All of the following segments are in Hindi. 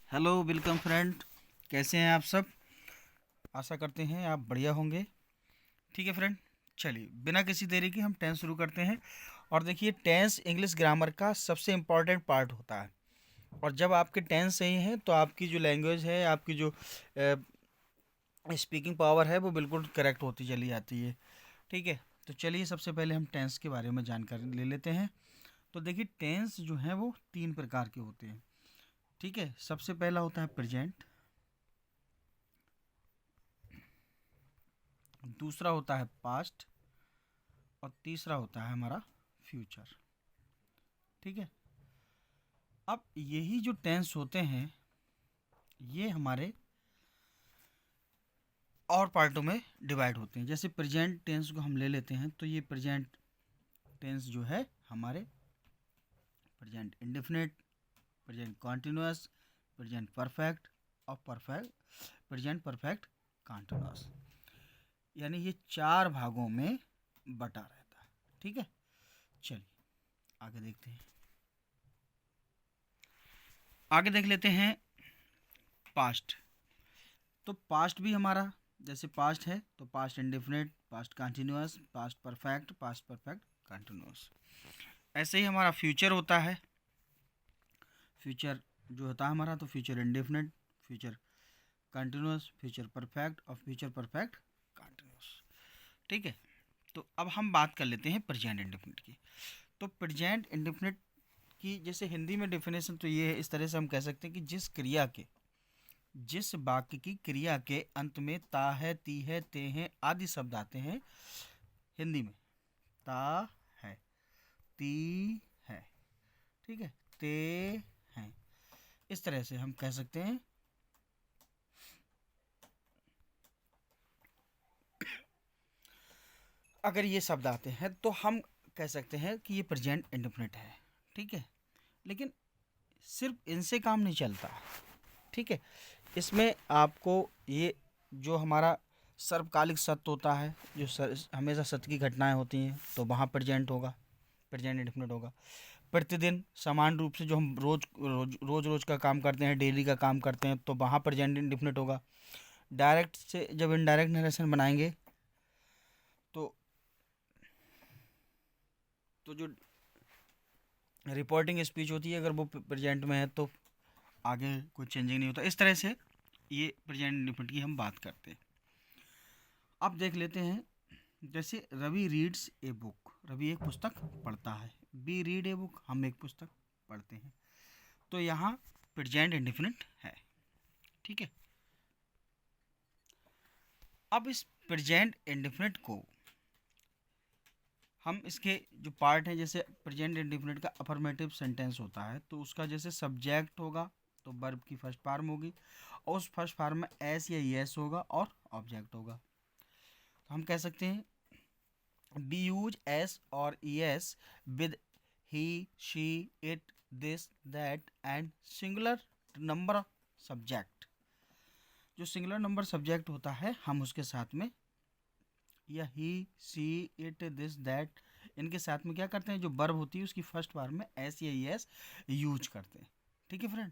Hello welcome friend. कैसे हैं आप सब? आशा करते हैं आप बढ़िया होंगे। ठीक है फ्रेंड, चलिए बिना किसी देरी के हम टेंस शुरू करते हैं। और देखिए, टेंस इंग्लिश ग्रामर का सबसे इम्पॉर्टेंट पार्ट होता है। और जब आपके टेंस सही हैं तो आपकी जो लैंग्वेज है, आपकी जो स्पीकिंग पावर है, वो बिल्कुल करेक्ट होती चली जाती है। ठीक है, तो चलिए सबसे पहले हम टेंस के बारे में जानकारी ले लेते हैं। तो देखिए, टेंस जो हैं वो तीन प्रकार के होते हैं। ठीक है, सबसे पहला होता है प्रेजेंट, दूसरा होता है पास्ट, और तीसरा होता है हमारा फ्यूचर। ठीक है, अब यही जो टेंस होते हैं ये हमारे और पार्टों में डिवाइड होते हैं। जैसे प्रेजेंट टेंस को हम ले लेते हैं, तो ये प्रेजेंट टेंस जो है हमारे present indefinite, present continuous, present perfect और प्रेजेंट परफेक्ट कॉन्टिन्यूअस, यानी ये चार भागों में बटा रहता है। ठीक है, चलिए आगे देखते हैं। आगे देख लेते हैं पास्ट। तो पास्ट भी हमारा, जैसे पास्ट है तो past indefinite, past continuous, past perfect, past perfect continuous. ऐसे ही हमारा फ्यूचर होता है। फ्यूचर जो होता है हमारा, तो future indefinite, future continuous, future perfect और फ्यूचर परफेक्ट कंटिन्यूअस। ठीक है, तो अब हम बात कर लेते हैं प्रेजेंट इंडेफिनिट की। तो प्रेजेंट इंडेफिनिट की जैसे हिंदी में डेफिनेशन तो ये है, इस तरह से हम कह सकते हैं कि जिस वाक्य की क्रिया के अंत में ता है, ती है, ते हैं आदि शब्द आते हैं। हिंदी में ता है, ती है, ठीक है, ते हैं, इस तरह से हम कह सकते हैं। अगर ये शब्द आते हैं तो हम कह सकते हैं कि ये प्रेजेंट इंडेफिनिट है। ठीक है, लेकिन सिर्फ इनसे काम नहीं चलता। ठीक है, इसमें आपको ये जो हमारा सर्वकालिक सत्य होता है, जो हमेशा सत्य की घटनाएं होती हैं, तो वहाँ प्रेजेंट होगा, प्रेजेंट इंडेफिनिट होगा। प्रतिदिन समान रूप से जो हम रोज का काम करते हैं, डेली का काम करते हैं, तो वहाँ प्रेजेंट इंडेफिनिट होगा। डायरेक्ट से जब इनडायरेक्ट नरेशन बनाएंगे तो जो रिपोर्टिंग स्पीच होती है, अगर वो प्रेजेंट में है तो आगे कोई चेंजिंग नहीं होता। इस तरह से ये प्रेजेंट इंडेफिनिट की हम बात करते हैं। अब देख लेते हैं, जैसे Ravi reads a book, Ravi एक पुस्तक पढ़ता है। बी रीड ए बुक, हम एक पुस्तक पढ़ते हैं। तो यहाँ प्रेजेंट इंडेफिनिट है। ठीक है, अब इस प्रेजेंट इंडेफिनिट को हम इसके जो पार्ट हैं, जैसे प्रेजेंट इंडेफिनिट का अफर्मेटिव सेंटेंस होता है, तो उसका जैसे सब्जेक्ट होगा तो वर्ब की फर्स्ट फॉर्म होगी, और उस फर्स्ट फॉर्म में एस या यस होगा और ऑब्जेक्ट होगा। तो हम कह सकते हैं बी यूज एस और yes with he, she, it, this, that and singular number subject. जो सिंगुलर नंबर सब्जेक्ट होता है, हम उसके साथ में या ही, सी, इट, दिस, दैट, इनके साथ में क्या करते हैं, जो वर्ब होती है उसकी फर्स्ट फॉर्म में एस या यस यूज करते हैं। ठीक है फ्रेंड,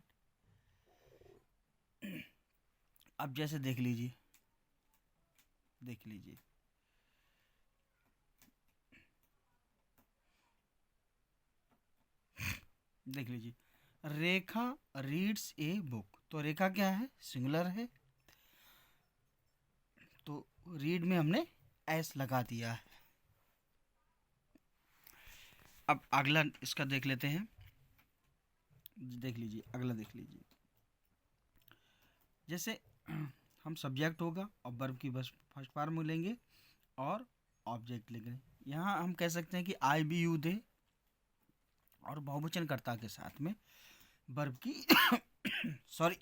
अब जैसे देख लीजिए, देख लीजिए, देख लीजिए, रेखा रीड्स ए बुक। तो रेखा क्या है, सिंगुलर है, तो रीड में हमने एस लगा दिया है। अब अगला इसका देख लेते हैं, देख लीजिए, अगला देख लीजिए। जैसे हम सब्जेक्ट होगा और वर्ब की बस फर्स्ट फॉर्म लेंगे और ऑब्जेक्ट लेंगे। यहाँ हम कह सकते हैं कि आई बी यू दे, और बहुवचन कर्ता के साथ में वर्ब की सॉरी,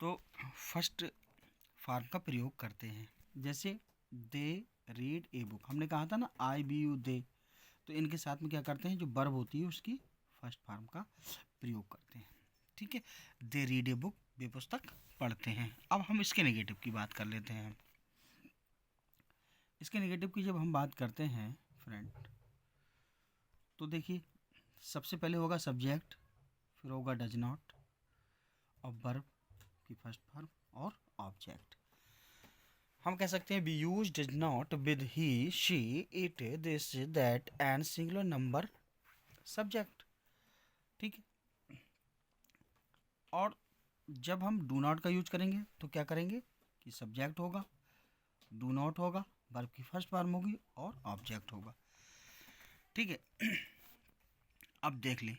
तो फर्स्ट फॉर्म का प्रयोग करते हैं। जैसे दे रीड ए बुक, हमने कहा था ना आई बी यू दे, तो इनके साथ में क्या करते हैं, जो वर्ब होती है उसकी फर्स्ट फॉर्म का प्रयोग करते हैं। ठीक है, दे रीड ए बुक, वे पुस्तक पढ़ते हैं। अब हम इसके नेगेटिव की बात कर लेते हैं। इसके नेगेटिव की जब हम बात करते हैं फ्रेंड, तो देखिए, सबसे पहले होगा सब्जेक्ट, फिर होगा डज नॉट और वर्ब की फर्स्ट फॉर्म और ऑब्जेक्ट। हम कह सकते हैं we use does not with he she it this that and singular number subject. ठीक है। और जब हम डू नॉट का यूज करेंगे तो क्या करेंगे कि सब्जेक्ट होगा, डू नॉट होगा, वर्ब की फर्स्ट फॉर्म होगी और ऑब्जेक्ट होगा। ठीक है। अब देख लें,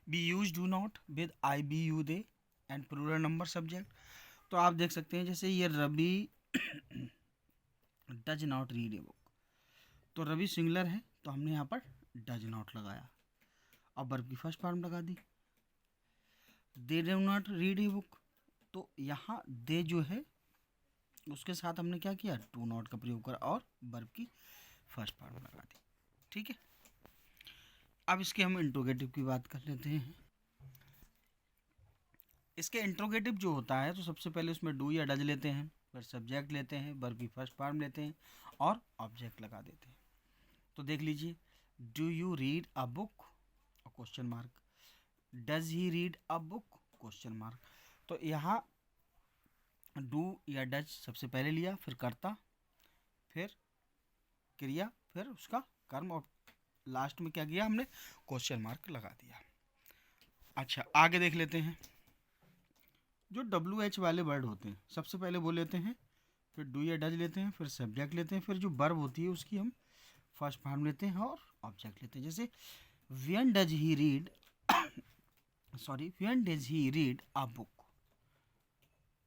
we use do not with I we you they and plural number subject. तो आप देख सकते हैं जैसे ये Ravi does not read a book, तो रवि सिंगुलर है तो हमने यहाँ पर डज नॉट लगाया और वर्ब की फर्स्ट फॉर्म लगा दी। They do not read a book, तो यहाँ दे जो है उसके साथ हमने क्या किया, डू नॉट का प्रयोग करा और वर्ब की फर्स्ट फॉर्म लगा दी। ठीक है। अब इसके हम इंट्रोगेटिव की बात कर लेते हैं। इसके इंट्रोगेटिव जो होता है तो सबसे पहले उसमें डू या डज लेते हैं, फिर सब्जेक्ट लेते हैं, वर्ब की फर्स्ट फॉर्म लेते हैं और ऑब्जेक्ट लगा देते हैं। तो देख लीजिए, do you read a book question mark, does he read a book question mark. तो यहाँ डू या डज सबसे पहले लिया, फिर कर्ता, फिर क्रिया, फिर उसका कर्म और लास्ट में क्या किया हमने, क्वेश्चन मार्क लगा दिया। अच्छा, आगे देख लेते हैं। जो WH वाले वर्ड होते हैं सबसे पहले वो लेते हैं, फिर डू या डज लेते हैं, फिर सब्जेक्ट लेते हैं, फिर जो वर्ब होती है उसकी हम फर्स्ट फॉर्म लेते हैं और ऑब्जेक्ट लेते हैं। जैसे when does he read when does he read a book.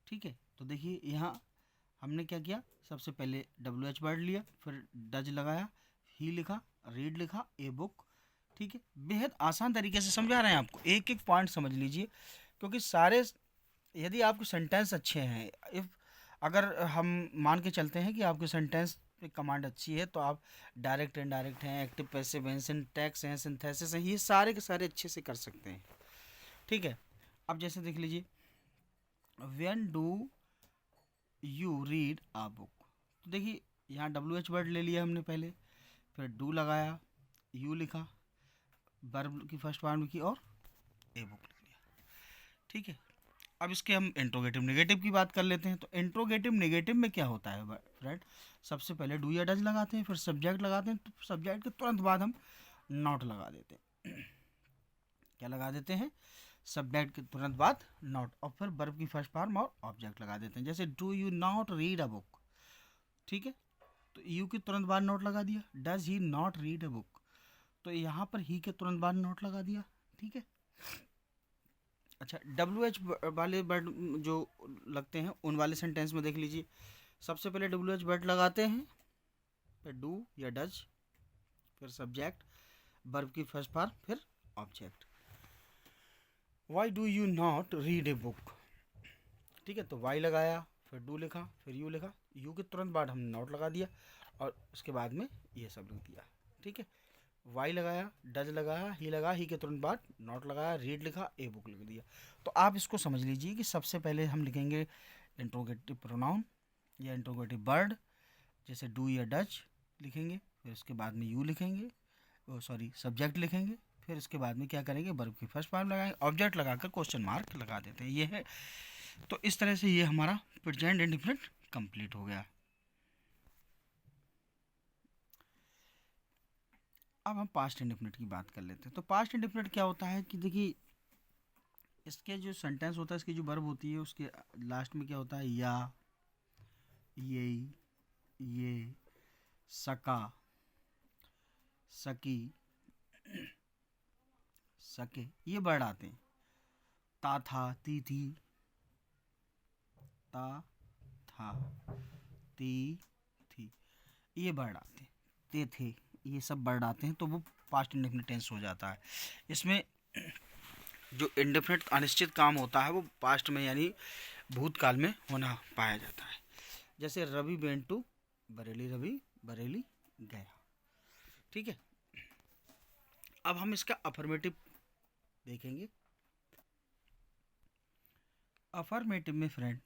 ठीक है। तो देखिए यहाँ हमने क्या किया, सबसे पहले WH वर्ड लिया, फिर डज लगाया, ही लिखा, रीड लिखा, ए बुक। ठीक है। बेहद आसान तरीके से समझा रहे हैं आपको, एक एक पॉइंट समझ लीजिए, क्योंकि सारे यदि आपके सेंटेंस अच्छे हैं, इफ़ अगर हम मान के चलते हैं कि आपके सेंटेंस पे कमांड अच्छी है तो आप डायरेक्ट इनडायरेक्ट हैं, एक्टिव पैसिव हैं, सिंटैक्स हैं, सिंथेसिस हैं, ये सारे के सारे अच्छे से कर सकते हैं। ठीक है। अब जैसे देख लीजिए, when do you read a book, तो देखिए यहाँ WH वर्ड ले लिया हमने पहले, फिर डू लगाया, यू लिखा, वर्ब की फर्स्ट फॉर्म लिखी और ए बुक लिख लिया। ठीक है। अब इसके हम इंट्रोगेटिव नेगेटिव की बात कर लेते हैं। तो इंट्रोगेटिव नेगेटिव में क्या होता है फ्रेंड, सबसे पहले डू या डज लगाते हैं, फिर सब्जेक्ट लगाते हैं, तो सब्जेक्ट के तुरंत बाद हम नॉट लगा देते हैं। क्या लगा देते हैं, सब्जेक्ट के तुरंत बाद नॉट, और फिर वर्ब की फर्स्ट फॉर्म और ऑब्जेक्ट लगा देते हैं। जैसे do you not read a book. ठीक है। तो यू के तुरंत बाद नोट लगा दिया। Does he not read a book, तो यहाँ पर ही के तुरंत बाद नोट लगा दिया। ठीक है। अच्छा, WH वाले वर्ड जो लगते हैं उन वाले सेंटेंस में देख लीजिए, सबसे पहले WH वर्ड लगाते हैं, फिर डू या डज, फिर सब्जेक्ट, वर्ब की फर्स्ट फॉर्म, फिर object. Why do you not read a book. ठीक है। तो वाई लगाया, फिर डू लिखा, फिर यू लिखा, यू के तुरंत बाद हमने नॉट लगा दिया और उसके बाद में ये सब लिख दिया। ठीक है। वाई लगाया, डज लगाया, ही लगा, ही के तुरंत बाद नॉट लगाया, रीड लिखा, ए बुक लिख दिया। तो आप इसको समझ लीजिए कि सबसे पहले हम लिखेंगे इंट्रोगेटिव प्रोनाउन या इंट्रोगेटिव वर्ड, जैसे डू या डज लिखेंगे, फिर उसके बाद में यू लिखेंगे, सब्जेक्ट लिखेंगे, फिर उसके बाद में क्या करेंगे, वर्ब की फर्स्ट फॉर्म लगाएंगे, ऑब्जेक्ट लगाकर क्वेश्चन मार्क लगा देते हैं। ये है, तो इस तरह से ये हमारा प्रेजेंट इंडेफिनिट कंप्लीट हो गया। अब हम पास्ट इंडेफिनिट की बात कर लेते हैं। तो पास्ट इंडेफिनिट क्या होता है कि देखिए, इसके जो सेंटेंस होता है, इसकी जो वर्ब होती है, उसके लास्ट में क्या होता है, या, ये, सका, सकी, सके, ये वर्ड आते हैं। ता था, ती थी, ता था, ती थी, ये वर्ड आते हैं। ते थे, ये सब वर्ड आते हैं, तो वो पास्ट इंडेफिनिट टेंस हो जाता है। इसमें जो इंडेफिनिट अनिश्चित काम होता है वो पास्ट में यानी भूतकाल में होना पाया जाता है। जैसे रवि वेंट टू बरेली, रवि बरेली गया। ठीक है। अब हम इसका अफर्मेटिव देखेंगे। अफर्मेटिव में फ्रेंड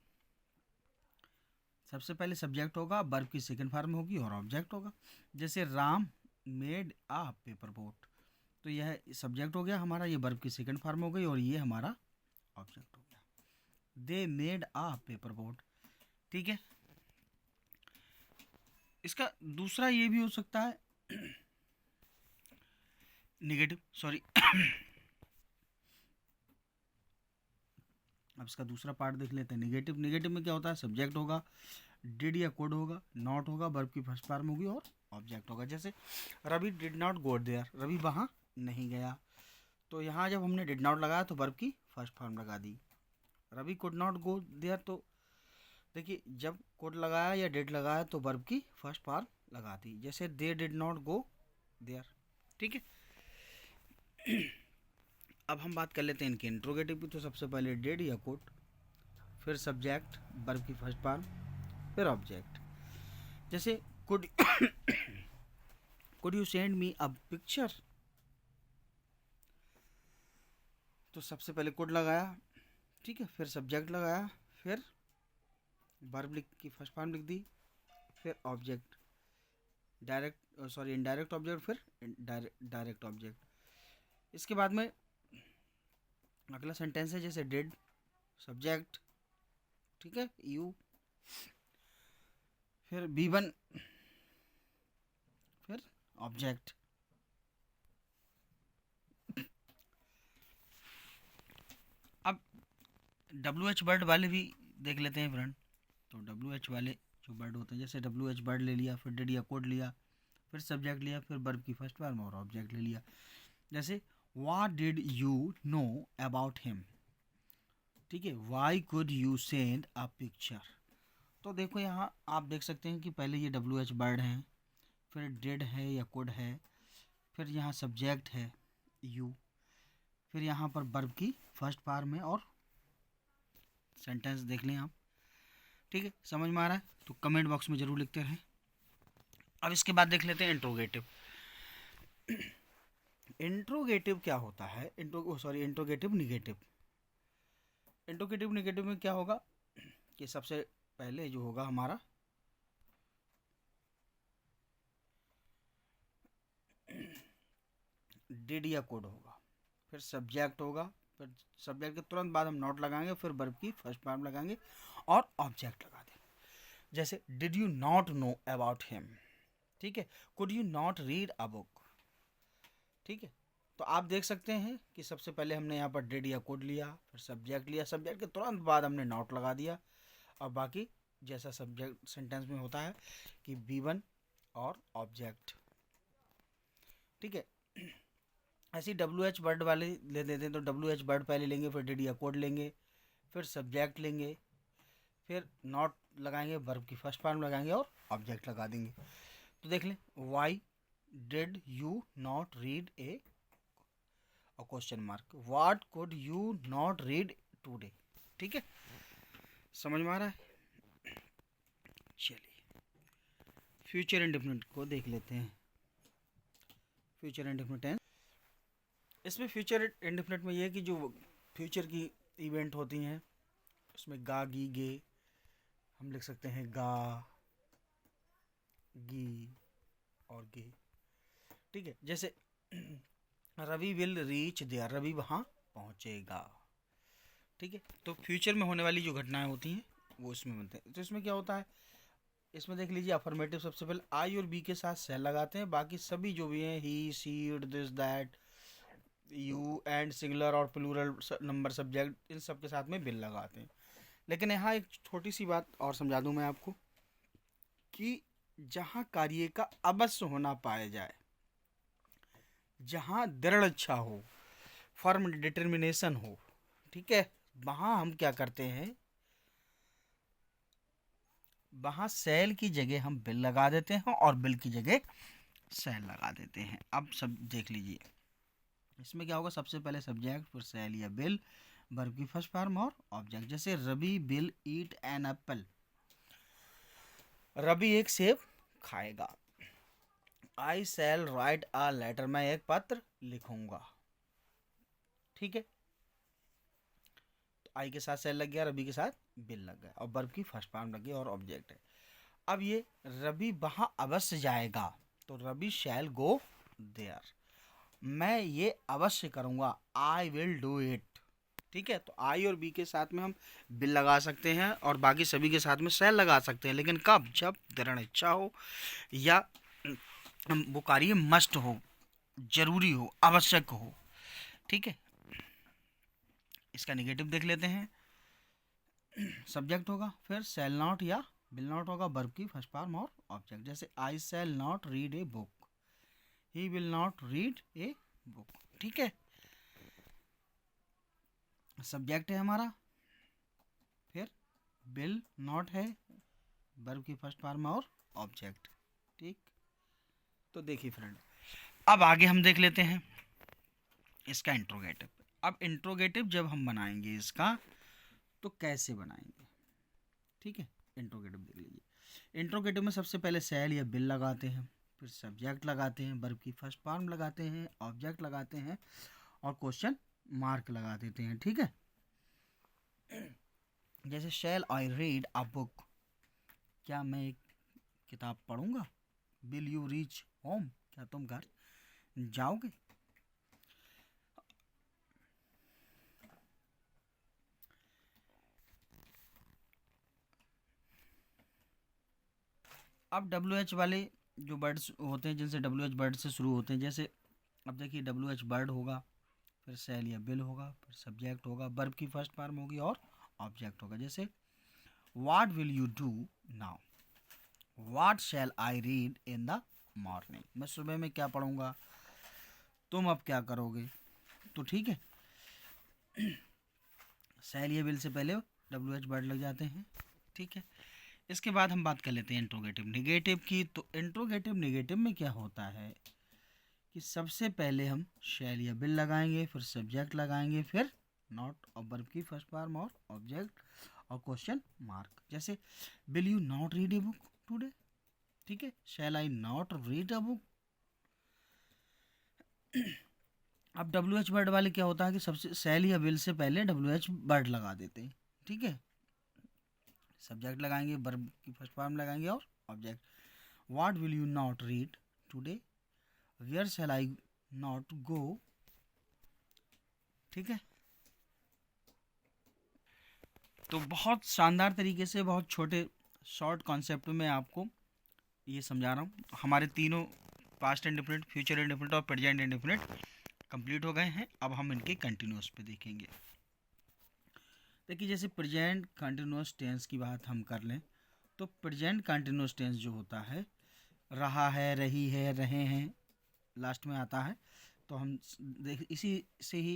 सबसे पहले सब्जेक्ट होगा, वर्ब की सेकंड फॉर्म होगी और ऑब्जेक्ट होगा। जैसे Ram made a paper boat, तो यह सब्जेक्ट हो गया हमारा, ये वर्ब की सेकंड फॉर्म हो गई और ये हमारा ऑब्जेक्ट हो गया। They made a paper boat. ठीक है, इसका दूसरा ये भी हो सकता है निगेटिव, सॉरी अब इसका दूसरा पार्ट देख लेते हैं। निगेटिव, निगेटिव में क्या होता है, सब्जेक्ट होगा, डिड या कोड होगा, नॉट होगा, वर्ब की फर्स्ट फॉर्म होगी और ऑब्जेक्ट होगा। जैसे Ravi did not go there, Ravi वहाँ नहीं गया। तो यहाँ जब हमने डिड नॉट लगाया तो वर्ब की फर्स्ट फॉर्म लगा दी। Ravi could not go there, तो देखिए जब कोड लगाया या डिड लगाया तो वर्ब की फर्स्ट फॉर्म लगा दी। जैसे they did not go there. ठीक है, अब हम बात कर लेते हैं इनके इंट्रोगेटिव की। तो सबसे पहले डिड या कोड, फिर सब्जेक्ट, वर्ब की फर्स्ट फॉर्म, फिर ऑब्जेक्ट। जैसे could could you send me a picture, तो सबसे पहले कुड लगाया, ठीक है, फिर सब्जेक्ट लगाया, फिर वर्ब की फर्स्ट फॉर्म लिख दी, फिर ऑब्जेक्ट, इनडायरेक्ट ऑब्जेक्ट, फिर डायरेक्ट ऑब्जेक्ट। इसके बाद में अगला सेंटेंस है जैसे डिड, सब्जेक्ट, ठीक है, यू, फिर B1, फिर ऑब्जेक्ट। अब WH वर्ड वाले भी देख लेते हैं फ्रेंड। तो WH वाले जो वर्ड होते हैं, जैसे WH वर्ड ले लिया, फिर डिड या कोड लिया, फिर सब्जेक्ट लिया, फिर वर्ब की फर्स्ट फॉर्म और ऑब्जेक्ट ले लिया। जैसे what did you know about him, ठीक है, why could you send a picture. तो देखो यहाँ आप देख सकते हैं कि पहले ये WH वर्ड हैं, फिर डिड है या कुड है, फिर यहाँ सब्जेक्ट है यू, फिर यहाँ पर वर्ब की फर्स्ट फॉर्म है और सेंटेंस देख लें आप। ठीक है, समझ में आ रहा है तो कमेंट बॉक्स में ज़रूर लिखते रहें। अब इसके बाद देख लेते हैं इंट्रोगेटिव। इंट्रोगेटिव क्या होता है, इंट्रोगेटिव निगेटिव। इंट्रोगेटिव निगेटिव में क्या होगा कि सबसे पहले जो होगा हमारा डिड या कोड होगा, फिर सब्जेक्ट होगा, फिर सब्जेक्ट के तुरंत बाद हम नॉट लगाएंगे, फिर वर्ब की फर्स्ट फॉर्म लगाएंगे और ऑब्जेक्ट लगा देंगे। जैसे did you not know about him, ठीक है, could you not read a book. ठीक है, तो आप देख सकते हैं कि सबसे पहले हमने यहाँ पर डिड या कोड लिया, फिर सब्जेक्ट लिया, सब्जेक्ट के तुरंत बाद हमने नॉट लगा दिया, और बाकी जैसा सब्जेक्ट सेंटेंस में होता है कि B1 और ऑब्जेक्ट। ठीक है, ऐसे WH वर्ड वाले ले लेते हैं। तो WH वर्ड पहले लेंगे, फिर डिड या कोड लेंगे, फिर सब्जेक्ट लेंगे, फिर नॉट लगाएंगे, वर्ब की फर्स्ट फॉर्म लगाएंगे और ऑब्जेक्ट लगा देंगे। तो देख लें, why did you not read A question mark, what could you not read today. ठीक है, समझ में आ रहा है। चलिए फ्यूचर इंडेफिनिट को देख लेते हैं। फ्यूचर इंडेफिनिट टेंस, इसमें फ्यूचर इंडेफिनिट में ये है कि जो फ्यूचर की इवेंट होती हैं उसमें गा, गी, गे हम लिख सकते हैं, गा, गी और गे। ठीक है, जैसे Ravi will reach there, Ravi वहाँ पहुँचेगा। ठीक है, तो फ्यूचर में होने वाली जो घटनाएं होती हैं वो इसमें बनते हैं। तो इसमें क्या होता है, इसमें देख लीजिए अफर्मेटिव सबसे पहले आई और बी के साथ सेल लगाते हैं, बाकी सभी जो भी हैं he, she, this, that, you and singular और प्लूरल नंबर सब्जेक्ट, इन सब के साथ में बिल लगाते हैं। लेकिन यहाँ एक छोटी सी बात और समझा दूँ मैं आपको कि जहाँ कार्य का अवश्य होना पाया जाए, जहाँ दृढ़ इच्छा हो, फर्म डिटर्मिनेशन हो, ठीक है, वहाँ हम क्या करते हैं, वहाँ सेल की जगह हम बिल लगा देते हैं और बिल की जगह सेल लगा देते हैं। अब सब देख लीजिए, इसमें क्या होगा, सबसे पहले सब्जेक्ट, फिर सेल या बिल, वर्ब की फर्स्ट फॉर्म और ऑब्जेक्ट। जैसे Ravi will eat an apple, Ravi एक सेब खाएगा। आई शैल राइट अ लेटर, मैं एक पत्र लिखूंगा। ठीक है, तो आई के साथ सेल लग गया, रवि के साथ बिल लग गया और वर्ब की फर्स्ट फॉर्म लग गई और ऑब्जेक्ट है। अब ये रवि वहां अवश्य जाएगा, तो रवि शैल गो देयर। मैं ये अवश्य करूँगा, आई विल डू इट। ठीक है, तो आई और बी के साथ में हम बिल लगा सकते हैं और बाकी सभी के साथ में शैल लगा सकते हैं, लेकिन कब? जब दृढ़ इच्छा हो या वो कार्य मस्ट हो, जरूरी हो, आवश्यक हो। ठीक है, इसका नेगेटिव देख लेते हैं। सब्जेक्ट होगा, फिर शैल नॉट या विल नॉट होगा, वर्ब की फर्स्ट फॉर्म और ऑब्जेक्ट। जैसे I shall not read a book, he will not read a book. ठीक है, सब्जेक्ट है हमारा, फिर विल नॉट है, वर्ब की फर्स्ट फॉर्म और ऑब्जेक्ट। ठीक, तो देखिए फ्रेंड, अब आगे हम देख लेते हैं इसका इंट्रोगेटिव। अब इंट्रोगेटिव जब हम बनाएंगे इसका, तो कैसे बनाएंगे? ठीक है, इंट्रोगेटिव देख लीजिए। इंट्रोगेटिव में सबसे पहले शैल या बिल लगाते हैं, फिर सब्जेक्ट लगाते हैं, वर्ब की फर्स्ट फॉर्म लगाते हैं, ऑब्जेक्ट लगाते हैं और क्वेश्चन मार्क लगा देते हैं। ठीक है, जैसे shall I read a book, क्या मैं एक किताब पढ़ूंगा? विल यू रीच होम, क्या तुम घर जाओगे? अब डब्ल्यू एच वाले जो वर्ड्स होते हैं, जिनसे डब्ल्यू एच वर्ड से शुरू होते हैं, जैसे अब देखिए डब्ल्यू एच वर्ड होगा, फिर शैल या बिल होगा, फिर सब्जेक्ट होगा, वर्ब की फर्स्ट फॉर्म होगी और ऑब्जेक्ट होगा। जैसे what will you do now, what shell I read in the morning, मैं सुबह में क्या पढ़ूंगा, तुम अब क्या करोगे? तो ठीक है, शैल या बिल से पहले डब्ल्यू एच वर्ड लग जाते हैं। ठीक है, इसके बाद हम बात कर लेते हैं इंट्रोगेटिव नेगेटिव की। तो इंट्रोगेटिव नेगेटिव में क्या होता है कि सबसे पहले हम शैल या बिल लगाएंगे, फिर सब्जेक्ट लगाएंगे, फिर नॉट और वर्ब की फर्स्ट फॉर्म और ऑब्जेक्ट और क्वेश्चन मार्क। जैसे will you not read a book today, ठीक है, शैल I not read a book. अब डब्ल्यू एच वर्ड वाले क्या होता है कि सबसे शैल या विल से पहले डब्ल्यू एच वर्ड लगा देते हैं। ठीक है, सब्जेक्ट लगाएंगे, वर्ब की फर्स्ट फॉर्म लगाएंगे और object. What will you not read today, where shall I not go. ठीक है, तो बहुत शानदार तरीके से, बहुत छोटे शॉर्ट कॉन्सेप्ट में आपको ये समझा रहा हूँ। हमारे तीनों पास्ट इंडेफिनिट, फ्यूचर इंडेफिनिट और प्रेजेंट इंडेफिनिट कंप्लीट हो गए हैं। अब हम इनके कंटिन्यूस पे देखेंगे। देखिए, जैसे प्रेजेंट कंटिन्यूस टेंस की बात हम कर लें, तो प्रेजेंट कंटिन्यूस टेंस जो होता है, रहा है, रही है, रहे हैं, लास्ट में आता है। तो हम देख इसी से ही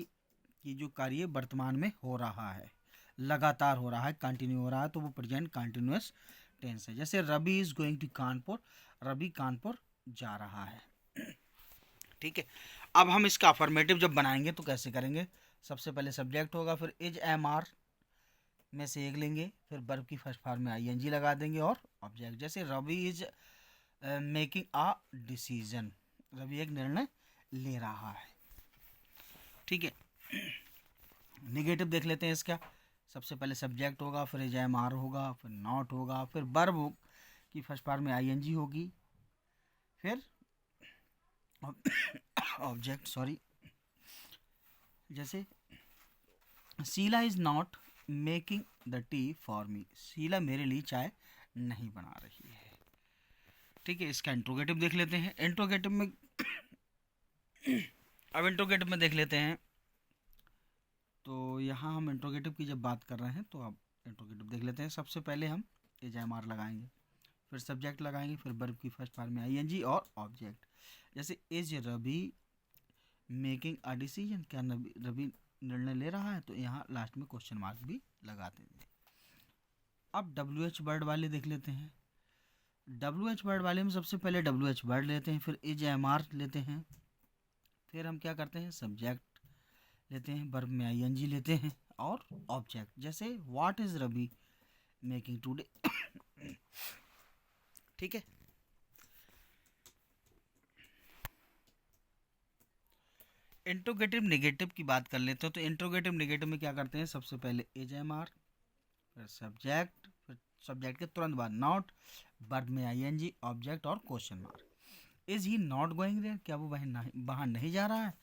कि जो कार्य वर्तमान में हो रहा है, लगातार हो रहा है, कंटिन्यू हो रहा है, तो वो प्रेजेंट कंटिन्यूस टेंस है। जैसे Ravi is going to Kanpur, Ravi Kanpur जा रहा है। ठीक है, अब हम इसका अफर्मेटिव जब बनाएंगे तो कैसे करेंगे? सबसे पहले सब्जेक्ट होगा, फिर इज एम आर में से एक लेंगे, फिर वर्ब की फर्स्ट फॉर्म में आई एन जी लगा देंगे और ऑब्जेक्ट। जैसे Ravi is making a decision, Ravi एक निर्णय ले रहा है। ठीक है, नेगेटिव देख लेते हैं इसका। सबसे पहले सब्जेक्ट होगा, फिर एज एम आर होगा, फिर नॉट होगा, फिर वर्ब की फर्स्ट फॉर्म में आई एन जी होगी, फिर ऑब्जेक्ट, सॉरी। जैसे Sheela is not making the tea for me, Sheela मेरे लिए चाय नहीं बना रही है। ठीक है, इसका इंट्रोगेटिव देख लेते हैं। इंट्रोगेटिव में अब इंट्रोगेटिव में देख लेते हैं। तो यहाँ हम इंट्रोगेटिव की जब बात कर रहे हैं, तो अब इंट्रोगेटिव देख लेते हैं। सबसे पहले हम एज एम आर लगाएंगे, फिर सब्जेक्ट लगाएंगे, फिर वर्ब की फर्स्ट फॉर्म में आई एन जी और ऑब्जेक्ट। जैसे is Ravi making a decision, क्या रवि निर्णय ले रहा है? तो यहाँ लास्ट में क्वेश्चन मार्क भी लगा देंगे। अब डब्ल्यू एच वर्ड वाले देख लेते हैं। डब्ल्यू एच वर्ड वाले में सबसे पहले डब्ल्यू एच वर्ड लेते हैं, फिर एज एम आर लेते हैं, फिर हम क्या करते हैं, सब्जेक्ट लेते हैं, वर्ब में आई एन जी लेते हैं और ऑब्जेक्ट। जैसे what is Ravi making today. ठीक है, इंट्रोगेटिव नेगेटिव की बात कर लेते हैं। तो इंट्रोगेटिव नेगेटिव में क्या करते हैं, सबसे पहले एज एम आर, फिर सब्जेक्ट के तुरंत बाद नॉट, वर्ब में आई एन जी, ऑब्जेक्ट और question mark. Is he not going there, क्या वो बाहर नहीं जा रहा है?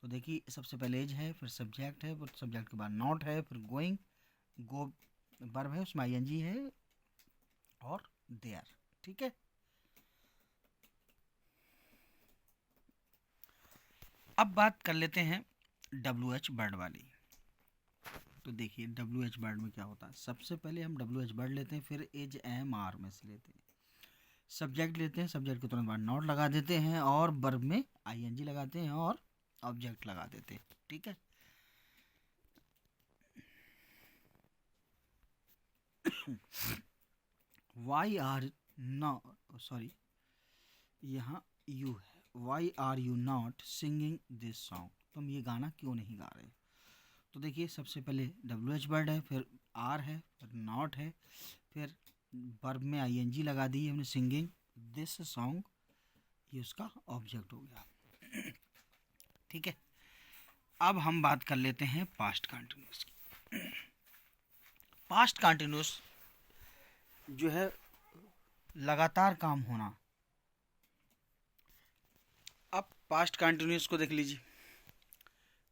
तो देखिए सबसे पहले इज है, फिर सब्जेक्ट है, फिर सब्जेक्ट के बाद नॉट है, फिर गोइंग, गो वर्ब है, उसमें आईएनजी है और देयर। ठीक है, अब बात कर लेते हैं डब्ल्यू एच वर्ड वाली। तो देखिए डब्ल्यू एच वर्ड में क्या होता है, सबसे पहले हम डब्ल्यू एच वर्ड लेते हैं, फिर एज एम आर में से लेते हैं, सब्जेक्ट लेते हैं, सब्जेक्ट के तुरंत बाद नॉट लगा देते हैं और वर्ब में आईएनजी लगाते हैं और ऑब्जेक्ट लगा देते हैं। ठीक है, वाई आर नॉट, सॉरी यहाँ यू है, why are you not singing this song, तुम ये गाना क्यों नहीं गा रहे? तो देखिए सबसे पहले डब्ल्यू एच वर्ड है, फिर आर है, फिर नॉट है, फिर वर्ब में आईएनजी लगा दी हमने, सिंगिंग दिस सॉन्ग, ये उसका ऑब्जेक्ट हो गया। ठीक है, अब हम बात कर लेते हैं पास्ट कंटिन्यूस की। पास्ट कंटिन्यूस जो है लगातार काम होना। अब पास्ट कंटिन्यूस को देख लीजिए,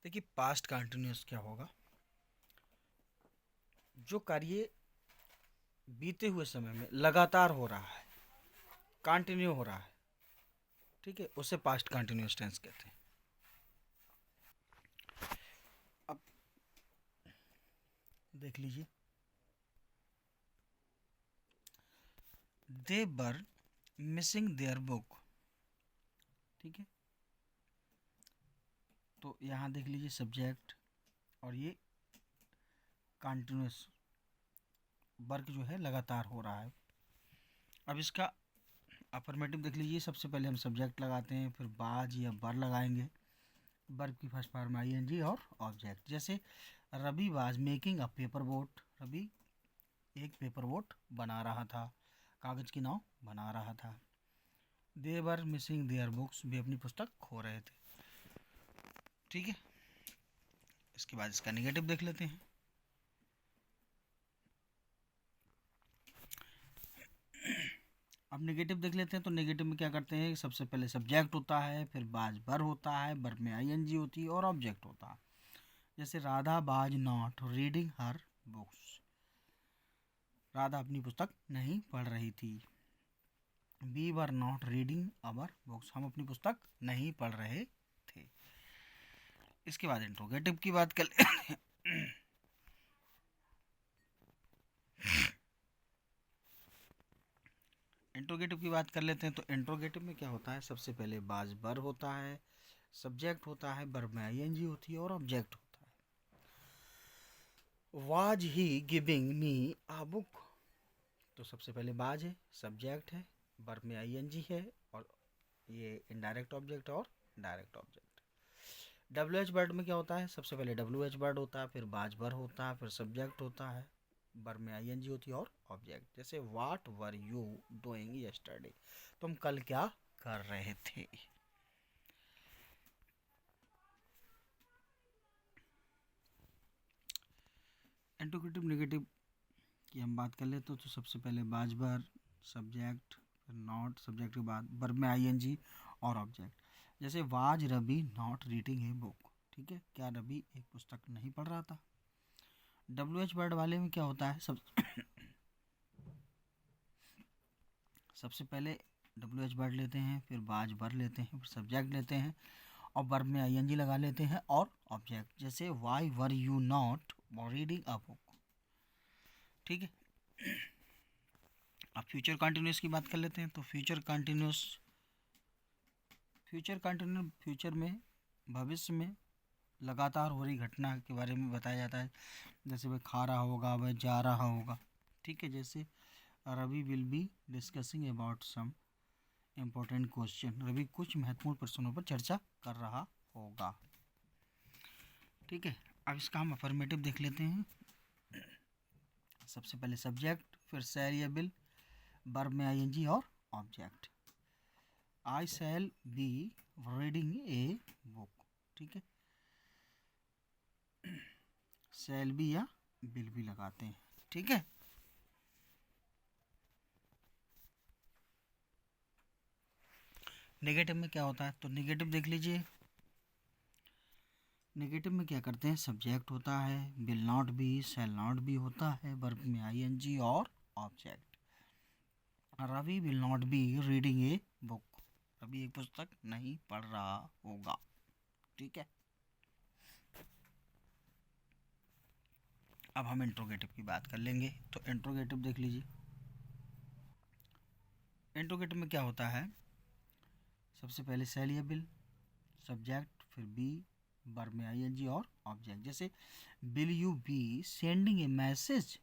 देखिए पास्ट कंटिन्यूस क्या होगा, जो कार्य बीते हुए समय में लगातार हो रहा है, कंटिन्यू हो रहा है, ठीक है, उसे पास्ट कंटिन्यूस टेंस कहते हैं। अब देख लीजिए, दे वर मिसिंग देयर बुक, ठीक है, तो यहाँ देख लीजिए सब्जेक्ट और ये कंटिन्यूस वर्क जो है लगातार हो रहा है। अब इसका अफर्मेटिव देख लीजिए, सबसे पहले हम सब्जेक्ट लगाते हैं, फिर बाज या बर लगाएंगे, वर्ब की फर्स्ट फॉर्म में आईएनजी और ऑब्जेक्ट। जैसे Ravi was making a paper boat, Ravi एक पेपर बोट बना रहा था, कागज की नाव बना रहा था। दे वर मिसिंग देयर बुक्स, वे अपनी पुस्तक खो रहे थे। ठीक है, इसके बाद इसका नेगेटिव देख लेते हैं। अब नेगेटिव देख लेते हैं, तो नेगेटिव में क्या करते हैं, सबसे पहले सब्जेक्ट होता है, फिर बाज बर होता है, बर में आईएनजी होती है और ऑब्जेक्ट होता है। जैसे Radha was not reading her books, Radha अपनी पुस्तक नहीं पढ़ रही थी। We were not reading our books, हम अपनी पुस्तक नहीं पढ़ रहे थे। इसके बाद इंट्रोगेटिव की बात कर ले। इंट्रोगेटिव की बात कर लेते हैं, तो इंट्रोगेटिव में क्या होता है, सबसे पहले बाज बर होता है, सब्जेक्ट होता है, वर्ब में आईएनजी होती है और ऑब्जेक्ट होता है। Was he giving me a book, तो सबसे पहले बाज है, सब्जेक्ट है, वर्ब में आईएनजी है और ये इनडायरेक्ट ऑब्जेक्ट और direct object. W H word में क्या होता है, सबसे पहले डब्ल्यू एच वर्ड होता है, फिर बाज बर होता है, फिर सब्जेक्ट होता है, वर्ब में आईएनजी होती है और ऑब्जेक्ट। जैसे what were you doing yesterday, तुम कल क्या कर रहे थे। इंट्रोगेटिव नेगेटिव की हम बात कर ले तो सबसे पहले बाज बर, सब्जेक्ट, फिर नॉट, सब्जेक्ट के बाद वर्ब में आईएनजी और ऑब्जेक्ट। जैसे was Ravi not reading a book, ठीक है, क्या रवि एक पुस्तक नहीं पढ़ रहा था। डब्ल्यू एच वर्ड वाले में क्या होता है, सबसे पहले डब्ल्यू एच वर्ड लेते हैं, फिर बाज बर लेते हैं, फिर सब्जेक्ट लेते हैं और वर्ब में आईएनजी लगा लेते हैं और ऑब्जेक्ट। जैसे why were you not reading a book, ठीक है। अब फ्यूचर कंटिन्यूस की बात कर लेते हैं, तो फ्यूचर कंटिन्यूस फ्यूचर में, भविष्य में लगातार हो रही घटना के बारे में बताया जाता है। जैसे वह खा रहा होगा, वह जा रहा होगा, ठीक है। जैसे Ravi will be discussing about some important question, Ravi कुछ महत्वपूर्ण प्रश्नों पर चर्चा कर रहा होगा, ठीक है। अब इसका हम अफर्मेटिव देख लेते हैं। सबसे पहले सब्जेक्ट, फिर शैल या विल, वर्ब में आईएनजी और object. I shall be reading a book, ठीक है, शैल बी या विल भी लगाते हैं, ठीक है। नेगेटिव में क्या होता है, तो नेगेटिव देख लीजिए। नेगेटिव में क्या करते हैं, सब्जेक्ट होता है, will not be, shall not be होता है, वर्ब में आईएनजी और object. Ravi will not be reading a book, Ravi एक पुस्तक नहीं पढ़ रहा होगा। ठीक है, अब हम इंट्रोगेटिव की बात कर लेंगे। तो इंट्रोगेटिव देख लीजिए। इंट्रोगेटिव में क्या होता है, सबसे पहले शैल या विल, सब्जेक्ट, फिर बी, वर्ब में आईएनजी और ऑब्जेक्ट। जैसे will you be sending A message,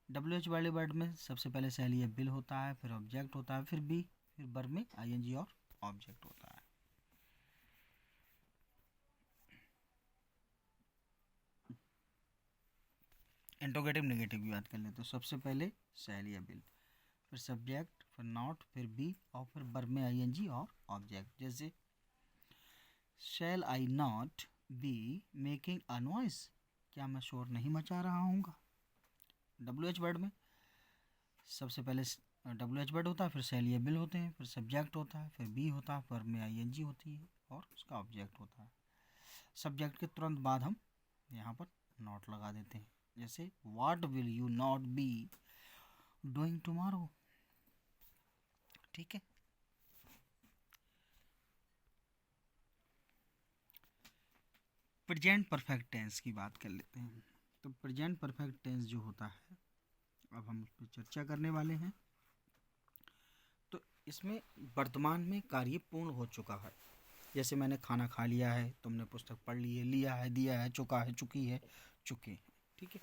WH वाले वर्ड में सबसे पहले शैल या विल होता है, फिर ऑब्जेक्ट होता है, फिर बी, फिर वर्ब में आईएनजी और ऑब्जेक्ट होता है। इंट्रोगेटिव नेगेटिव की बात कर लेते हैं। तो सबसे पहले शैल या विल, फिर सब्जेक्ट, फिर नॉट, फिर बी और फिर वर्ब में आईएनजी और ऑब्जेक्ट। जैसे shall I not be making a noise, क्या मैं शोर नहीं मचा रहा हूँगा। WH वर्ड में सबसे पहले WH वर्ड होता है, फिर शैल या विल होते हैं, फिर सब्जेक्ट होता है, फिर बी होता है, वर्ब में आईएनजी होती है और उसका ऑब्जेक्ट होता है। सब्जेक्ट के तुरंत बाद हम यहाँ पर नॉट लगा देते हैं। जैसे what will you not be doing tomorrow. ठीक है, प्रेजेंट परफेक्ट टेंस की बात कर लेते हैं। तो प्रेजेंट परफेक्ट टेंस जो होता है, अब हम उस पर चर्चा करने वाले हैं। तो इसमें वर्तमान में कार्य पूर्ण हो चुका है। जैसे मैंने खाना खा लिया है, तुमने पुस्तक पढ़ ली है, लिया है, दिया है, चुका है, चुकी है, चुके हैं। ठीक है,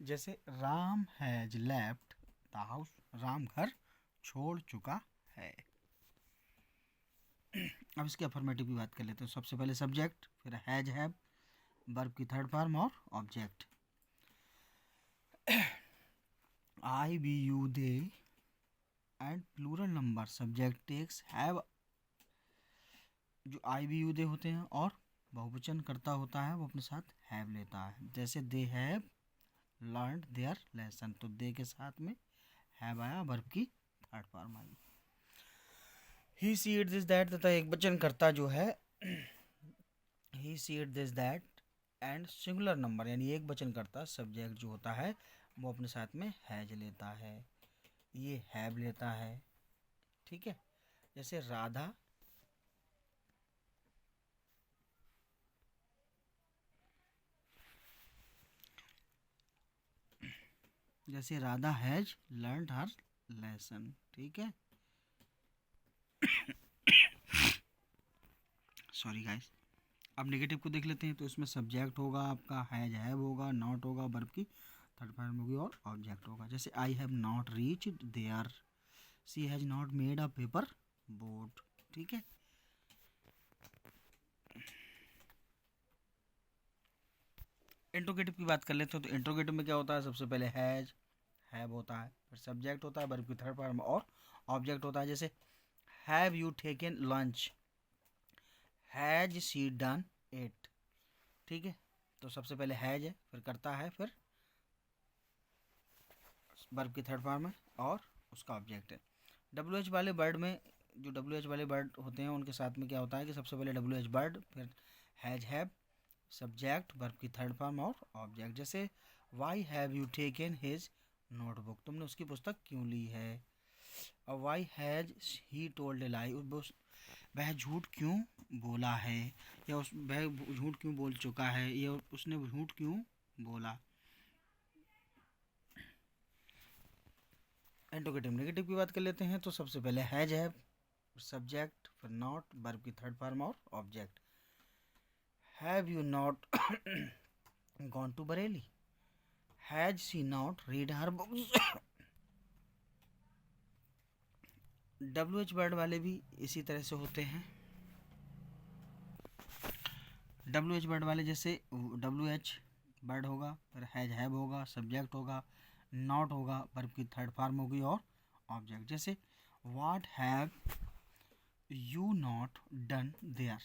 जैसे Ram has left the house, Ram घर छोड़ चुका है। अब इसके अफर्मेटिव की बात कर लेते हैं। सबसे पहले सब्जेक्ट, फिर हैज, हैव, वर्ब की थर्ड फॉर्म और object. I, we, you, they and plural number subject takes have, जो आई, वी, यू, दे होते हैं और बहुवचन करता होता है वो अपने साथ हैव लेता है। जैसे they have learned their lesson, तो दे के साथ में हैव आया, वर्ब की थर्ड फॉर्म आई। He she it this that, तथा एक वचन करता जो है he she it this that and singular number, यानी एक वचन करता सब्जेक्ट जो होता है वो अपने साथ में हैज लेता है, ये हैव लेता है। ठीक है, जैसे Radha has learned her lesson. ठीक है, सॉरी गाइस। अब नेगेटिव को देख लेते हैं। तो इसमें सब्जेक्ट होगा आपका, हैज, हैव होगा, नॉट होगा, वर्ब की थर्ड फॉर्म होगी और ऑब्जेक्ट होगा। जैसे I have not reached there, she has not made a paper boat. ठीक है, इंट्रोगेटिव की बात कर लेते हैं। तो इंट्रोगेटिव में क्या होता है, सबसे पहले हैज, हैव होता है, फिर सब्जेक्ट होता है, वर्ब की थर्ड फॉर्म और ऑब्जेक्ट होता है। जैसे have you taken lunch, has she done it. ठीक है, तो सबसे पहले हैज है, फिर करता है, फिर वर्ब की थर्ड फॉर्म है और उसका ऑब्जेक्ट है। WH वाले वर्ड में, जो WH वाले वर्ड होते हैं उनके साथ में क्या होता है कि सबसे पहले WH वर्ड, फिर हैज, हैव, सब्जेक्ट, वर्ब की थर्ड फॉर्म और ऑब्जेक्ट। जैसे why have you taken his notebook, तुमने उसकी पुस्तक क्यों ली है। और वाई हैज ही टोल्ड ए लाई, वह झूठ क्यों बोला है, या वह झूठ क्यों बोल चुका है, या उसने झूठ क्यों बोला। इंट्रोगेटिव नेगेटिव की बात कर लेते हैं। तो सबसे पहले हैज, हैव, सब्जेक्ट, फिर नॉट, वर्ब की थर्ड फॉर्म और object. Have you not gone to Bareilly, has she not read her books. WH word वाले भी इसी तरह से होते हैं। WH वर्ड वाले जैसे WH वर्ड होगा, फिर हैज, हैव होगा, सब्जेक्ट होगा, नॉट होगा, वर्ब की थर्ड फॉर्म होगी और ऑब्जेक्ट। जैसे what have you not done there,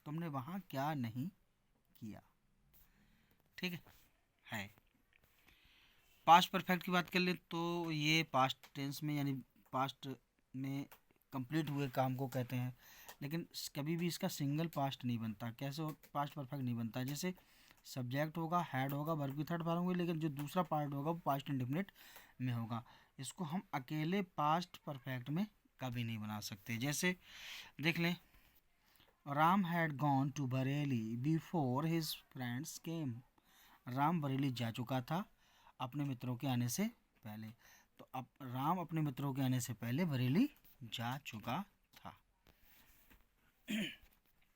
तुमने वहाँ क्या नहीं किया। ठीक है। पास्ट परफेक्ट की बात कर ले तो ये पास्ट टेंस में, यानी पास्ट में कंप्लीट हुए काम को कहते हैं। लेकिन कभी भी इसका सिंगल पास्ट नहीं बनता। कैसे पास्ट परफेक्ट नहीं बनता? जैसे सब्जेक्ट होगा, हैड होगा, वर्ब की थर्ड फॉर्म होगी, लेकिन जो दूसरा पार्ट होगा वो पास्ट इंडेफिनिट में होगा। इसको हम अकेले पास्ट परफेक्ट में कभी नहीं बना सकते। जैसे देख लें, Ram had gone to Bareilly before his friends came. Ram Bareilly जा चुका था अपने मित्रों के आने से पहले। तो अब राम अपने मित्रों के आने से पहले बरेली जा चुका था।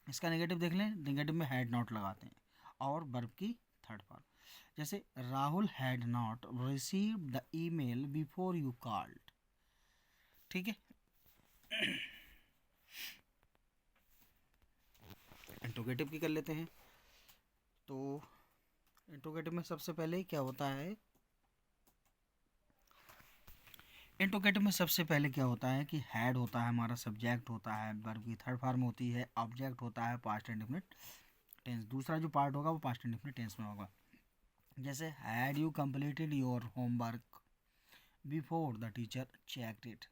इसका नेगेटिव देख लें, नेगेटिव में हैड नॉट लगाते हैं और वर्ब की थर्ड फॉर्म। जैसे Rahul had not receive the email before you called. ठीक है। इंट्रोगेटिव की कर लेते हैं। तो इंट्रोगेटिव में सबसे पहले क्या होता है, इंट्रोगेटिव में सबसे पहले क्या होता है कि हैड होता है हमारा, सब्जेक्ट होता है, वर्ब की थर्ड फॉर्म होती है, ऑब्जेक्ट होता है, पास्ट इंडेफिनिट टेंस। दूसरा जो पार्ट होगा वो पास्ट इंडेफिनिट टेंस में होगा। जैसे had you completed your homework before the teacher checked it.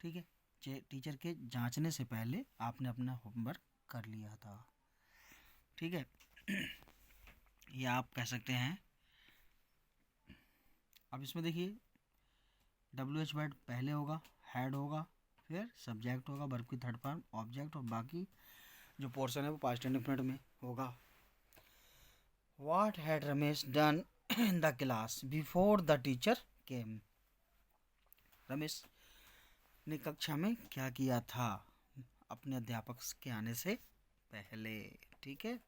ठीक है, टीचर के जांचने से पहले आपने अपना होमवर्क कर लिया था। ठीक है। ये आप कह सकते हैं। अब इसमें देखिए, WH वर्ड पहले होगा, हैड होगा, फिर सब्जेक्ट होगा, वर्ब की थर्ड फॉर्म, ऑब्जेक्ट, और बाकी जो पोर्शन है वो पास्ट इंडेफिनिट में होगा। What had Ramesh done in the class before the teacher came. Ramesh ने कक्षा में क्या किया था अपने अध्यापक के आने से पहले। ठीक है।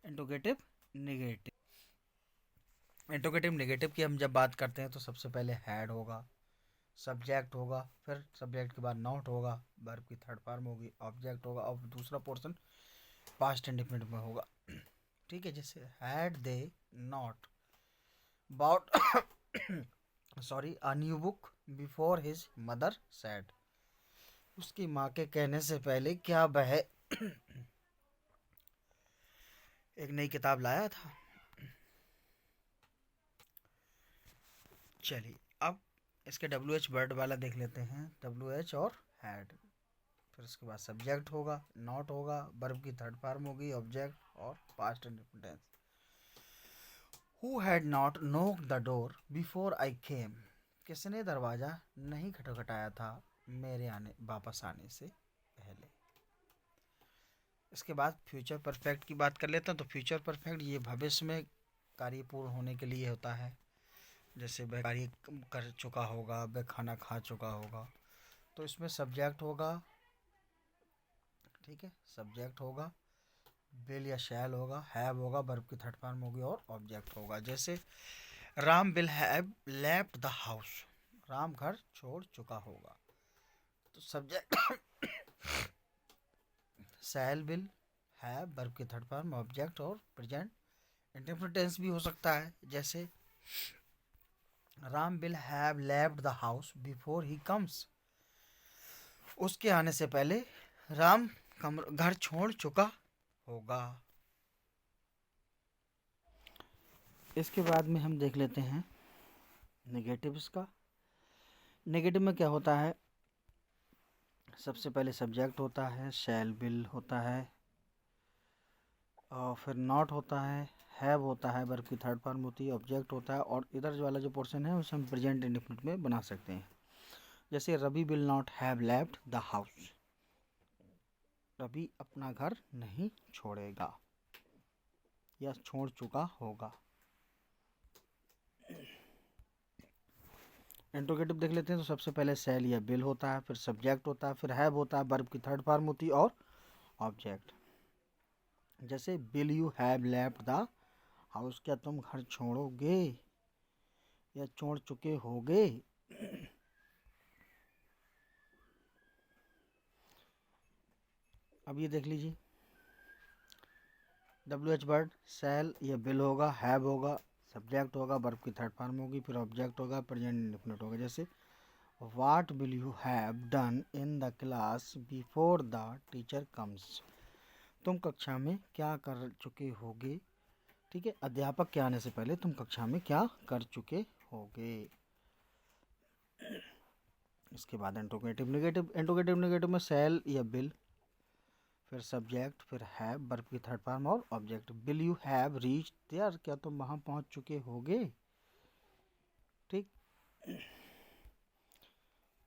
Interrogative negative. इंट्रोगेटिव नेगेटिव की हम जब बात करते हैं तो सबसे पहले हैड होगा, सब्जेक्ट होगा, फिर सब्जेक्ट के बाद नॉट होगा, वर्ब की थर्ड फॉर्म होगी, ऑब्जेक्ट होगा, और दूसरा पोर्शन पास्ट इंडेफिनिट में होगा। ठीक है। जैसे had they not bought sorry a new book before his mother said. उसकी माँ के कहने से पहले क्या वह एक नई किताब लाया था। चलिए अब इसके WH वर्ड वाला देख लेते हैं। WH और हैड, फिर उसके बाद सब्जेक्ट होगा, नॉट होगा, वर्ब की थर्ड फॉर्म होगी, ऑब्जेक्ट और past indefinite tense. Who had not knock the door before I came. किसने दरवाज़ा नहीं खटखटाया था मेरे वापस आने से पहले। इसके बाद फ्यूचर परफेक्ट की बात कर लेते हैं। तो फ्यूचर परफेक्ट ये भविष्य में कार्य पूर्ण होने के लिए होता है। जैसे वह कार्य कर चुका होगा, वह खाना खा चुका होगा, तो इसमें सब्जेक्ट होगा। ठीक है, सब्जेक्ट होगा, विल या शैल होगा, हैव होगा, वर्ब की थर्ड फॉर्म होगी, और ऑब्जेक्ट होगा। जैसे Ram will have left the house. Ram घर छोड़ चुका होगा, तो subject shall, will, have, verb की थर्ड फॉर्म, ऑब्जेक्ट और प्रेजेंट इंडेफिनिट टेंस भी हो सकता है। जैसे Ram will have left the house before he comes. उसके आने से पहले राम घर छोड़ चुका होगा। इसके बाद में हम देख लेते हैं नेगेटिव्स का। नेगेटिव में क्या होता है, सबसे पहले सब्जेक्ट होता है, शैल, विल होता है, और फिर नॉट होता है, हैव होता है, वर्ब की थर्ड फॉर्म होती है, ऑब्जेक्ट होता है, और इधर वाला जो पोर्शन है उसे हम प्रेजेंट इंडेफिनिट में बना सकते हैं। जैसे Ravi will not have left the house. Ravi अपना घर नहीं छोड़ेगा या छोड़ चुका होगा। इंट्रोगेटिव देख लेते हैं। तो सबसे पहले शैल या विल होता है, फिर सब्जेक्ट होता है, फिर हैव होता है, वर्ब की थर्ड फॉर्म होती है, और ऑब्जेक्ट। जैसे will you have left the house. क्या तुम घर छोड़ोगे या छोड़ चुके होगे। अब ये देख लीजिए, WH वर्ड शैल या विल होगा, हैव होगा, सब्जेक्ट होगा, वर्ब की थर्ड फॉर्म होगी, फिर ऑब्जेक्ट होगा, प्रेजेंट इंडेफिनिट होगा। जैसे what will you have done in the class before the teacher comes. तुम कक्षा में क्या कर चुके होगे। ठीक है, अध्यापक के आने से पहले तुम कक्षा में क्या कर चुके होगे। इसके बाद इंट्रोगेटिव नेगेटिव। इंट्रोगेटिव नेगेटिव में सेल या बिल, फिर सब्जेक्ट, फिर हैव, वर्ब की थर्ड फॉर्म और object. Will you have reach there, क्या तुम वहाँ पहुँच चुके होगे। ठीक।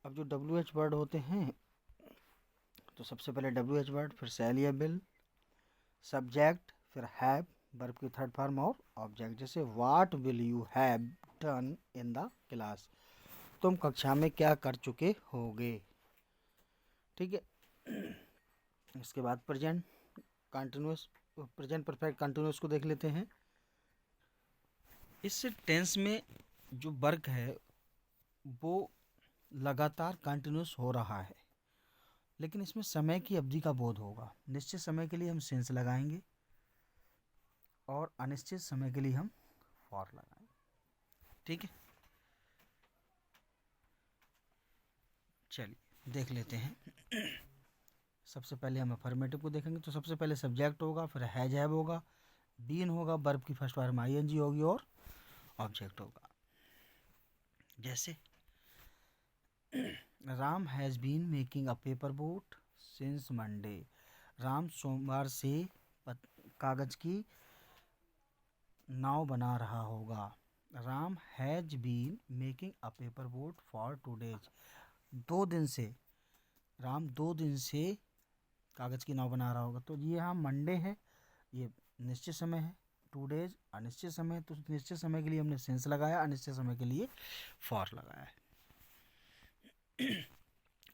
अब जो डब्ल्यू एच वर्ड होते हैं, तो सबसे पहले डब्ल्यू एच वर्ड, फिर सेल या बिल, सब्जेक्ट, फिर हैव, वर्ब की थर्ड फॉर्म और ऑब्जेक्ट। जैसे what will you have done in the class, तुम कक्षा में क्या कर चुके होगे। ठीक है। इसके बाद present continuous, present perfect continuous को देख लेते हैं। इस टेंस में जो वर्क है वो लगातार कंटिन्यूअस हो रहा है, लेकिन इसमें समय की अवधि का बोध होगा। निश्चित समय के लिए हम सिंस लगाएंगे और अनिश्चित समय के लिए हम फॉर लगाएंगे। ठीक है, चलिए देख लेते हैं। सबसे पहले हम अफर्मेटिव को देखेंगे, तो सबसे पहले सब्जेक्ट होगा, फिर हैज हैव होगा, बीन होगा, वर्ब की फर्स्ट फॉर्म आईएनजी होगी और ऑब्जेक्ट होगा। जैसे Ram has been making a paper boat since Monday, Ram सोमवार से कागज की नाव बना रहा होगा। Ram has been making a paper boat for 2 days, 2 दिन से, राम 2 दिन से कागज की नाव बना रहा होगा। तो ये यहाँ मंडे है, ये निश्चित समय है, 2 डेज अनिश्चित समय, तो निश्चित समय के लिए हमने सिंस लगाया, अनिश्चित समय के लिए फॉर लगाया है।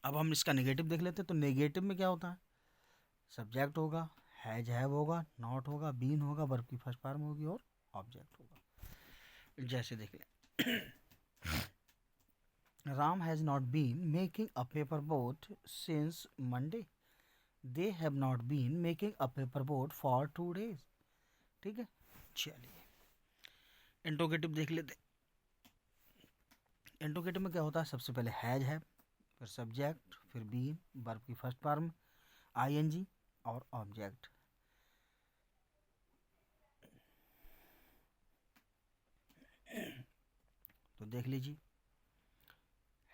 अब हम इसका नेगेटिव देख लेते हैं। तो नेगेटिव में क्या होता है, सब्जेक्ट होगा, हैज हैव होगा, नॉट होगा, बीन होगा, वर्ब की फर्स्ट फॉर्म होगी और ऑब्जेक्ट होगा। जैसे देख लें, Ram has not been making a paper boat since Monday, they have not been making a paper boat for 2 days. ठीक है, चलिए इंट्रोगेटिव देख लेते। इंट्रोगेटिव में क्या होता है, सबसे पहले हैज है, फिर सब्जेक्ट, फिर बीन, वर्ब की फर्स्ट फॉर्म आईएनजी और ऑब्जेक्ट। तो देख लीजिए,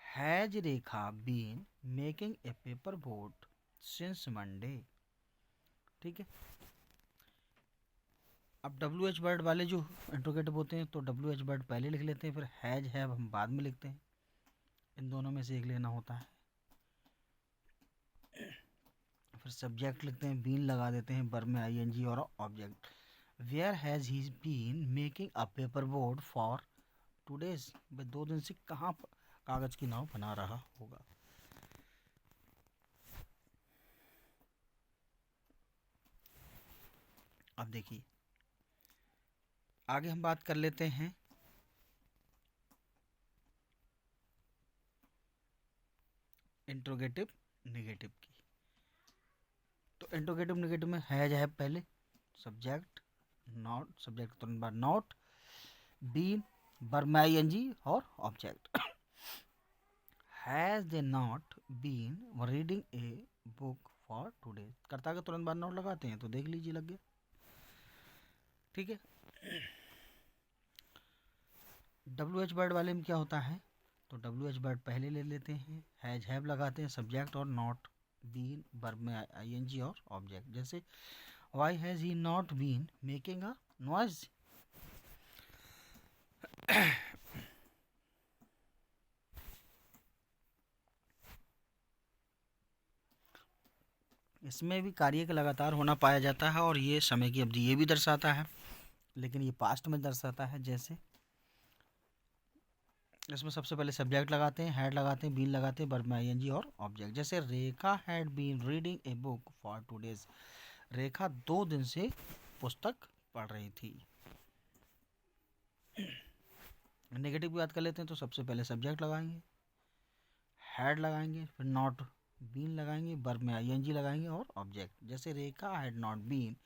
has Rekha been making a paper boat since Monday. ठीक है, अब डब्ल्यू एच वर्ड वाले जो इंट्रोगेटिव होते हैं, तो डब्ल्यू एच वर्ड पहले लिख लेते हैं, फिर हैज हैव हम बाद में लिखते हैं। इन दोनों में से एक लेना होता है। फिर सब्जेक्ट लिखते हैं, बीन लगा देते हैं, वर्ब में आईएनजी और object. Where has he been making a paper boat for 2 days, भाई 2 दिन से कहाँ कागज की नाव बना रहा होगा। अब देखिए आगे हम बात कर लेते हैं इंट्रोगेटिव नेगेटिव की। तो इंट्रोगेटिव नेगेटिव में हैज हैव पहले, सब्जेक्ट, नॉट, सब्जेक्ट तुरंत बाद नॉट, बीन, वर्ब में आईएनजी और object. Has they not been reading a book for 2 days, करता के तुरंत बाद नॉट लगाते हैं, तो देख लीजिए लग गया। ठीक है, डब्ल्यू एच वर्ड वाले में क्या होता है, तो डब्ल्यू एच वर्ड पहले ले लेते हैं, हैज हैव लगाते हैं, सब्जेक्ट और नॉट, बीन, वर्ब में आईएनजी और ऑब्जेक्ट। जैसे why has he not been making a noise, इसमें भी कार्य का लगातार होना पाया जाता है और ये समय की अवधि ये भी दर्शाता है, लेकिन ये पास्ट में दर्शाता है। जैसे इसमें सबसे पहले सब्जेक्ट लगाते हैं, हैड लगाते हैं, बीन लगाते हैं, वर्ब में आईएनजी और ऑब्जेक्ट। जैसे Rekha had been reading a book for 2 days, Rekha 2 दिन से पुस्तक पढ़ रही थी। नेगेटिव की बात कर लेते हैं, तो सबसे पहले सब्जेक्ट लगाएंगे, हैड लगाएंगे, फिर नॉट, बीन लगाएंगे, वर्ब में आईएनजी लगाएंगे और ऑब्जेक्ट। जैसे Rekha had not been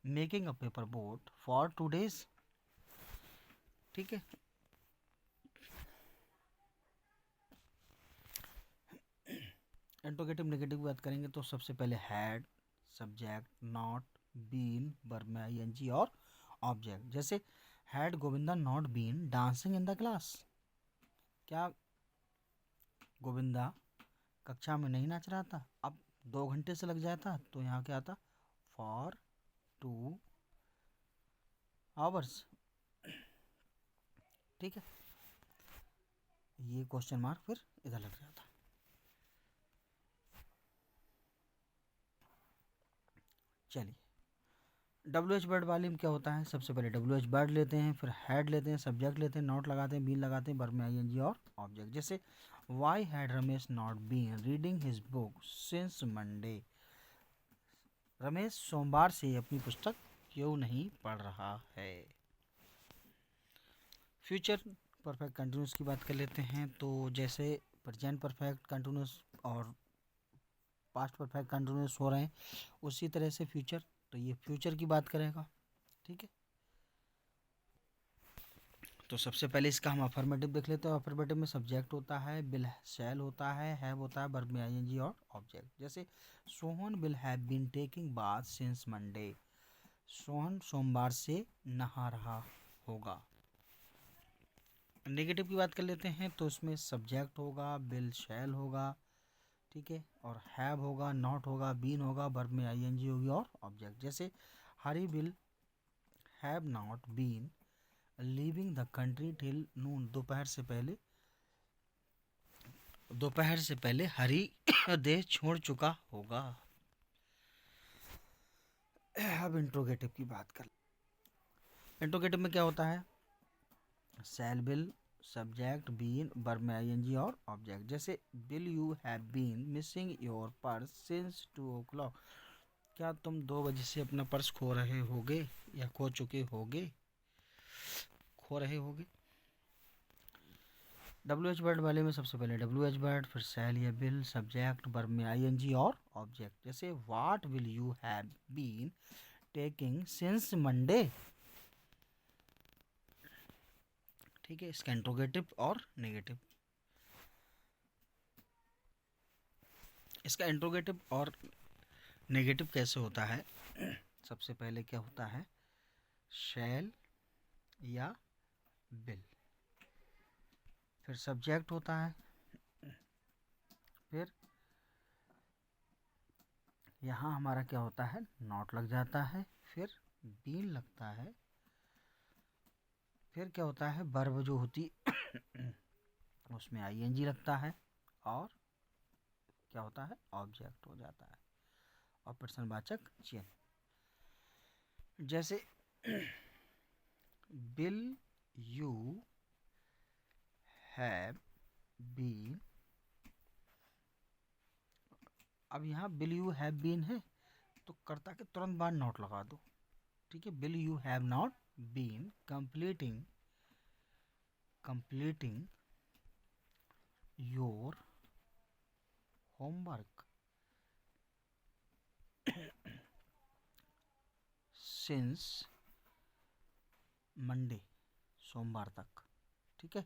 making a paper boat for 2 days. ठीक है, इंट्रोगेटिव नेगेटिव की बात करेंगे, तो सबसे पहले had, subject, not, been, verb में आईएनजी और ऑब्जेक्ट। जैसे had Govinda not been dancing in the class, क्या गोविंदा कक्षा में नहीं नाच रहा था, अब 2 घंटे से लग जाता तो यहाँ क्या आता, फॉर 2 आवर्स। ठीक है, ये क्वेश्चन मार्क फिर इधर लग जाता। चलिए, WH वर्ड वाले में क्या होता है, सबसे पहले WH वर्ड लेते हैं, फिर हैड लेते हैं, सब्जेक्ट लेते हैं, नॉट लगाते हैं, बीन लगाते हैं, वर्ब में ING और ऑब्जेक्ट। जैसे why had Ramesh not been reading his book since Monday, Ramesh सोमवार से अपनी पुस्तक क्यों नहीं पढ़ रहा है। फ्यूचर परफेक्ट कंटिन्यूस की बात कर लेते हैं, तो जैसे प्रेजेंट परफेक्ट कंटिन्यूस और पास्ट परफेक्ट कंटिन्यूस हो रहे हैं, उसी तरह से फ्यूचर, तो ये फ्यूचर की बात करेगा। ठीक है, तो सबसे पहले इसका हम अफर्मेटिव देख लेते हैं। अफर्मेटिव में सब्जेक्ट होता है, विल शैल होता है, हैव होता है, वर्ब में ING और ऑब्जेक्ट। जैसे Sohan will have been taking bath since Monday, Sohan सोमवार से नहा रहा होगा। नेगेटिव की बात कर लेते हैं, तो उसमें सब्जेक्ट होगा, विल शैल होगा, ठीक है, और हैव होगा, नॉट होगा, बीन होगा, वर्ब में ING होगी और ऑब्जेक्ट। जैसे Hari will have not been leaving the country till noon, दोपहर से पहले हरी देश छोड़ चुका होगा। अब इंट्रोगेटिव की बात कर, इंट्रोगेटिव में क्या होता है, shall will subject been verb में ING और ऑब्जेक्ट। जैसे will you have been missing your purse since 2 o'clock, क्या तुम 2 बजे से अपना पर्स खो रहे होगे या खो चुके होगे, खो रहे होगे। WH वर्ड वाले में सबसे पहले WH वर्ड, फिर शैल या विल, सब्जेक्ट, वर्ब में ING और ऑब्जेक्ट। जैसे what will you have been taking since Monday. ठीक है, इसका इंट्रोगेटिव और नेगेटिव। इसका इंट्रोगेटिव और नेगेटिव कैसे होता है, सबसे पहले क्या होता है, शैल या विल, फिर सब्जेक्ट होता है, फिर यहाँ हमारा क्या होता है, नॉट लग जाता है, फिर बीन लगता है, फिर क्या होता है, वर्ब जो होती उसमें ING लगता है, और क्या होता है, ऑब्जेक्ट हो जाता है और प्रश्नवाचक चिन्ह। जैसे विल यू हैव बीन, अब यहाँ विल यू हैव बीन है तो कर्ता के तुरंत बाद नॉट लगा दो। ठीक है, will you have not been completing your homework since Monday, सोमवार तक। ठीक है,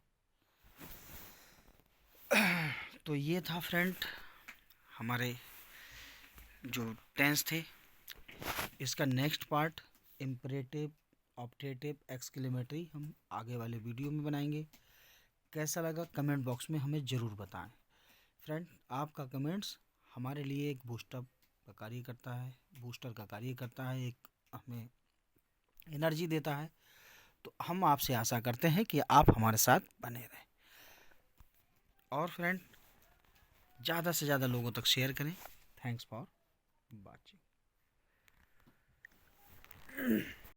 तो ये था फ्रेंड हमारे जो टेंस थे। इसका next part imperative, optative, exclamatory हम आगे वाले वीडियो में बनाएंगे। कैसा लगा कमेंट बॉक्स में हमें ज़रूर बताएं। फ्रेंड, आपका कमेंट्स हमारे लिए एक बूस्टर का कार्य करता है, एक हमें एनर्जी देता है। तो हम आपसे आशा करते हैं कि आप हमारे साथ बने रहें, और फ्रेंड ज़्यादा से ज़्यादा लोगों तक शेयर करें। Thanks for watching.